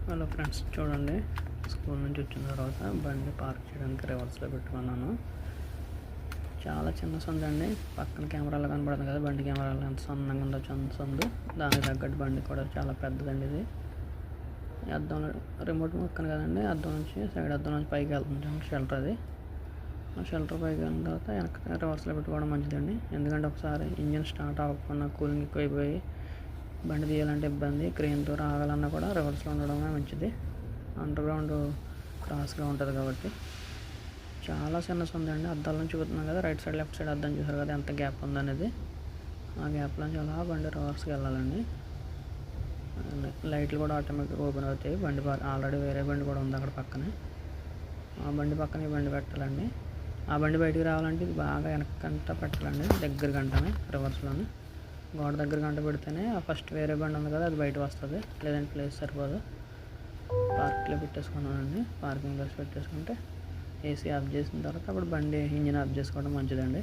Hello friends, చూడండి. School నుంచి వచ్చిన తర్వాత బండి పార్క్ చేయడానికి రివర్స్లో పెట్టుకున్నాను. చాలా చిన్న సందు అండి. పక్కన కెమెరాలో కనబడుతుంది కదా, బండి కెమెరాలో ఎంత సన్నంగా ఉందో సందు. దానికి తగ్గట్టు బండి కూడా చాలా పెద్దదండి. ఇది అద్దంలో రిమోట్ మొక్కన కదండి, అద్దం నుంచి సైడ్ అద్దం నుంచి పైకి వెళ్తుంది షెల్టర్. అది ఆ షెల్టర్ పైకి వెళ్ళిన తర్వాత వెనక రివర్స్లో పెట్టుకోవడం మంచిదండి. ఎందుకంటే ఒకసారి ఇంజిన్ స్టార్ట్ అవ్వకుండా కూలింగ్ ఎక్కువైపోయి బండి తీయాలంటే ఇబ్బంది. క్రెయిన్తో రావాలన్నా కూడా రివర్స్లో ఉండడమే మంచిది. అండర్ గ్రౌండ్ క్రాస్గా ఉంటుంది కాబట్టి. చాలా చిన్న సందు అండి. అద్దాల నుంచి చూస్తున్నాం కదా, రైట్ సైడ్ లెఫ్ట్ సైడ్ అద్దం చూసారు కదా ఎంత గ్యాప్ ఉందనేది. ఆ గ్యాప్లోంచి అలా బండి రివర్స్కి వెళ్ళాలండి. లైట్లు కూడా ఆటోమేటిక్గా ఓపెన్ అవుతాయి. బండి ఆల్రెడీ వేరే బండి కూడా ఉంది అక్కడ పక్కనే. ఆ బండి పక్కన ఈ బండి పెట్టాలండి. ఆ బండి బయటికి రావాలంటే ఇది బాగా వెనకంట పెట్టాలండి, దగ్గర గంటనే రివర్స్లోనే. గోడ దగ్గర గంట పెడితేనే ఫస్ట్ వేరే బండి ఉంది కదా అది బయట వస్తుంది, లేదంటే ప్లేస్ సరిపోదు. పార్క్లో పెట్టేసుకున్నానండి. పార్కింగ్ ప్లేస్ పెట్టేసుకుంటే ఏసీ ఆఫ్ చేసిన తర్వాత అప్పుడు బండి ఇంజిన్ ఆఫ్ చేసుకోవడం మంచిదండి.